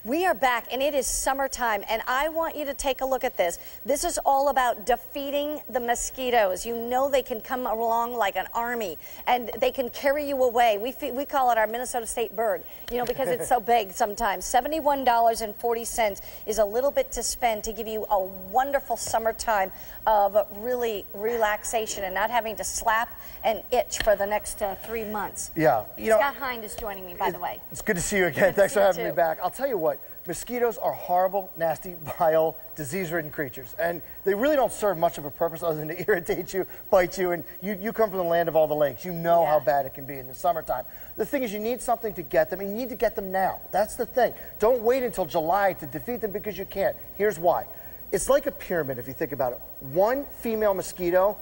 We are back, and it is summertime, and I want you to take a look at this. This is all about defeating the mosquitoes. You know they can come along like an army, and they can carry you away. We call it our Minnesota State bird, you know, because it's so big sometimes. $71.40 is a little bit to spend to give you a wonderful summertime of really relaxation and not having to slap and itch for the next 3 months. Yeah. You know, Scott Hind is joining me, by the way. It's good to see you again. Thanks for having me back. I'll tell you what, mosquitoes are horrible, nasty, vile, disease-ridden creatures, and they really don't serve much of a purpose other than to irritate you, bite you, and you come from the land of all the lakes. You know how bad it can be in the summertime. The thing is, you need something to get them, and you need to get them now. That's the thing. Don't wait until July to defeat them because you can't. Here's why. It's like a pyramid if you think about it. One female mosquito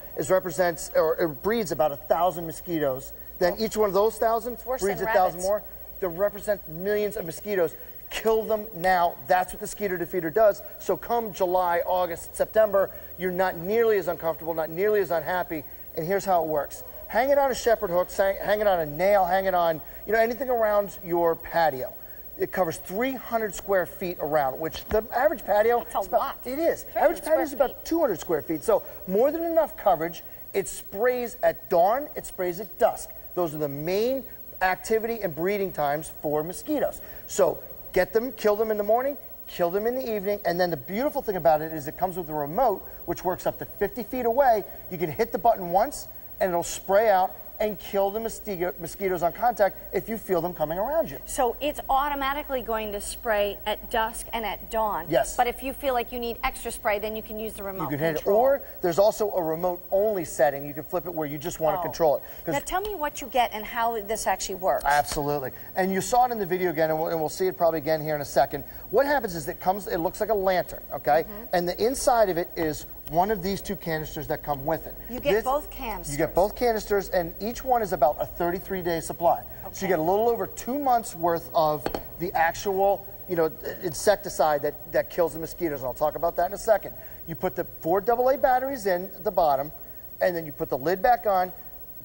breeds about 1,000 mosquitoes. Then each one of those 1,000 breeds 1,000 more. They represent millions of mosquitoes. Kill them now. That's what the Skeeter Defeater does. So come July, August, September, you're not nearly as uncomfortable, not nearly as unhappy. And here's how it works. Hang it on a shepherd hook, hang it on a nail, hang it on, you know, anything around your patio. It covers 300 square feet around, which the average patio, that's a lot. It is. Average patio is about 200 square feet. So more than enough coverage. It sprays at dawn, it sprays at dusk. Those are the main activity and breeding times for mosquitoes. So get them, kill them in the morning, kill them in the evening, and then the beautiful thing about it is it comes with a remote, which works up to 50 feet away. You can hit the button once, and it'll spray out and kill the mosquitoes on contact if you feel them coming around you. So it's automatically going to spray at dusk and at dawn. Yes. But if you feel like you need extra spray, then you can use the remote You can hit it, control. or there's also a remote-only setting. You can flip it where you just want to control it. Now tell me what you get and how this actually works. Absolutely. And you saw it in the video again, and we'll see it probably again here in a second. What happens is it looks like a lantern, okay? And the inside of it is one of these two canisters that come with it. You get both canisters. You get both canisters, and each one is about a 33-day supply. Okay. So you get a little over 2 months worth of the actual, you know, insecticide that kills the mosquitoes, and I'll talk about that in a second. You put the 4 AA batteries in at the bottom, and then you put the lid back on,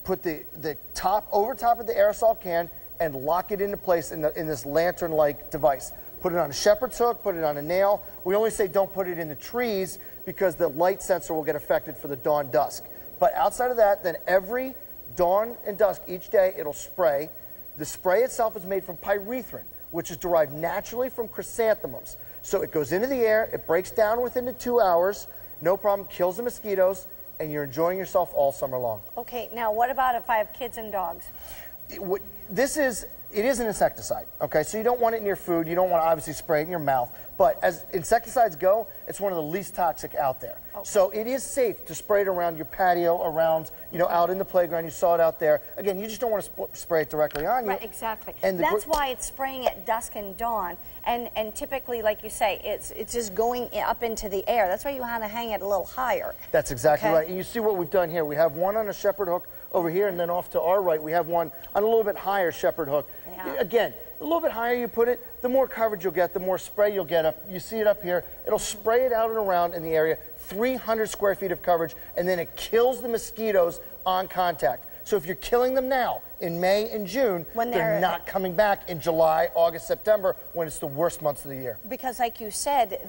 put the top over top of the aerosol can, and lock it into place in this lantern-like device. Put it on a shepherd's hook, put it on a nail. We only say don't put it in the trees because the light sensor will get affected for the dawn dusk. But outside of that, then every dawn and dusk each day it'll spray. The spray itself is made from pyrethrin, which is derived naturally from chrysanthemums. So it goes into the air, it breaks down within the 2 hours, no problem, kills the mosquitoes, and you're enjoying yourself all summer long. Okay, now what about if I have kids and dogs? It is an insecticide, okay? So you don't want it in your food. You don't want to obviously spray it in your mouth. But as insecticides go, it's one of the least toxic out there. Okay. So it is safe to spray it around your patio, around, you know, out in the playground. You saw it out there. Again, you just don't want to spray it directly on you. Right, exactly. And that's why it's spraying at dusk and dawn. And typically, like you say, it's just going up into the air. That's why you want to hang it a little higher. That's exactly right. And you see what we've done here. We have one on a shepherd hook over here, and then off to our right, we have one on a little bit higher shepherd hook. Yeah. Again, a little bit higher you put it, the more coverage you'll get, the more spray you'll get up. You see it up here. It'll spray it out and around in the area, 300 square feet of coverage, and then it kills the mosquitoes on contact. So if you're killing them now, in May and June, they're not coming back in July, August, September, when it's the worst months of the year. Because like you said,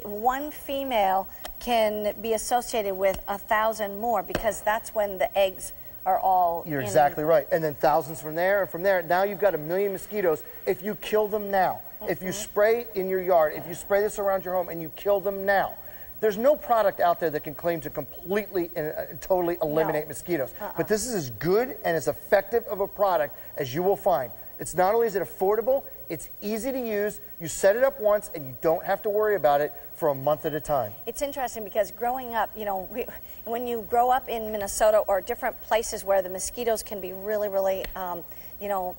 one female can be associated with 1,000 more, because that's when the eggs are all You're exactly right. And then thousands from there, and from there. Now you've got 1 million mosquitoes if you kill them now. If you spray in your yard, if you spray this around your home and you kill them now, there's no product out there that can claim to completely and totally eliminate mosquitoes. But this is as good and as effective of a product as you will find. It's not only is it affordable, it's easy to use. You set it up once and you don't have to worry about it for a month at a time. It's interesting because growing up, you know, when you grow up in Minnesota or different places where the mosquitoes can be really, really, you know,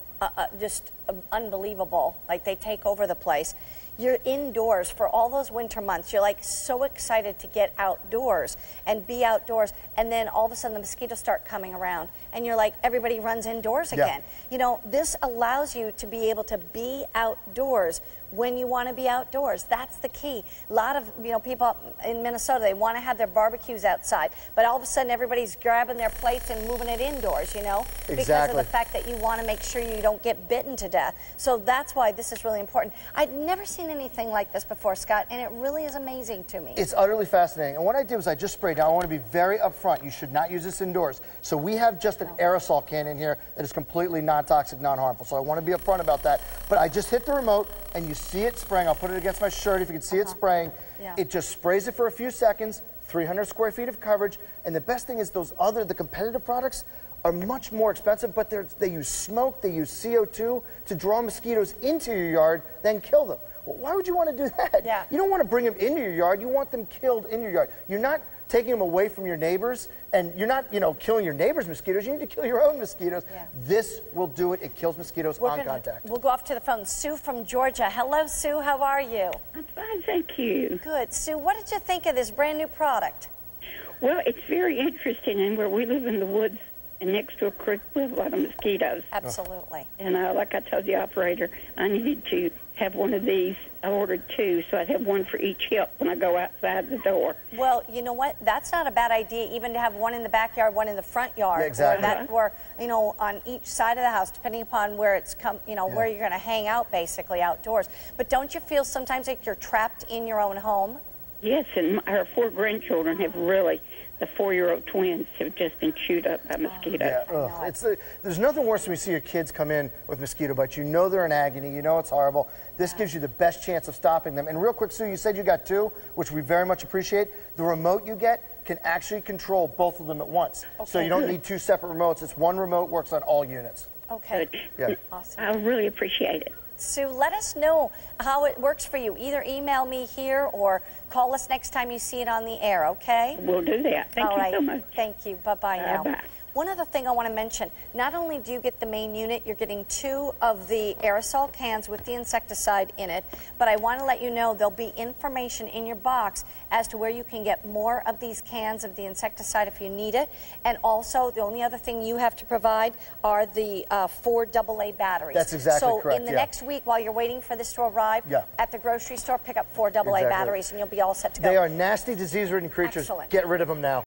just unbelievable, like they take over the place. You're indoors for all those winter months. You're like so excited to get outdoors and be outdoors, and then all of a sudden the mosquitoes start coming around and you're like, everybody runs indoors again. You know, this allows you to be able to be outdoors when you want to be outdoors. That's the key. A lot of people up in Minnesota, they want to have their barbecues outside, but all of a sudden everybody's grabbing their plates and moving it indoors, because of the fact that you want to make sure you don't get bitten to death. So that's why this is really important. I'd never seen anything like this before, Scott, and it really is amazing to me. It's utterly fascinating. And what I did was I just sprayed. Now I want to be very upfront. You should not use this indoors. So we have just an aerosol can in here that is completely non-toxic, non-harmful. So I want to be upfront about that. But I just hit the remote and you see it spraying. I'll put it against my shirt if you can see it spraying. Yeah. It just sprays it for a few seconds, 300 square feet of coverage. And the best thing is the competitive products are much more expensive, but they use smoke, they use CO2 to draw mosquitoes into your yard, then kill them. Well, why would you want to do that? Yeah. You don't want to bring them into your yard, you want them killed in your yard. You're not taking them away from your neighbors, and you're not, killing your neighbor's mosquitoes, you need to kill your own mosquitoes. Yeah. This will do it. It kills mosquitoes on contact. We'll go off to the phone. Sue from Georgia. Hello, Sue. How are you? I'm fine, thank you. Good. Sue, what did you think of this brand new product? Well, it's very interesting, and where we live in the woods and next to a creek, we have a lot of mosquitoes. Absolutely. And like I told the operator, I needed to have one of these. I ordered 2, so I'd have one for each hip when I go outside the door. Well, you know what? That's not a bad idea, even to have one in the backyard, one in the front yard. Yeah, exactly. Or on each side of the house, depending upon where it's where you're going to hang out, basically outdoors. But don't you feel sometimes like you're trapped in your own home? Yes, and our 4 grandchildren have really. The 4-year-old twins have just been chewed up by mosquitoes. Yeah, there's nothing worse when you see your kids come in with mosquito bites. You know they're in agony. You know it's horrible. This gives you the best chance of stopping them. And real quick, Sue, you said you got 2, which we very much appreciate. The remote you get can actually control both of them at once. Okay. So you don't need 2 separate remotes. It's one remote, works on all units. Okay. Yeah. Awesome. I really appreciate it. Sue, let us know how it works for you. Either email me here or call us next time you see it on the air, okay? We'll do that. Thank you so much. Thank you. Bye-bye now. Bye. One other thing I want to mention, not only do you get the main unit, you're getting 2 of the aerosol cans with the insecticide in it, but I want to let you know there'll be information in your box as to where you can get more of these cans of the insecticide if you need it. And also, the only other thing you have to provide are the 4 AA batteries. That's exactly correct. So in the next week, while you're waiting for this to arrive, at the grocery store, pick up 4 AA batteries and you'll be all set to go. They are nasty, disease-ridden creatures. Excellent. Get rid of them now.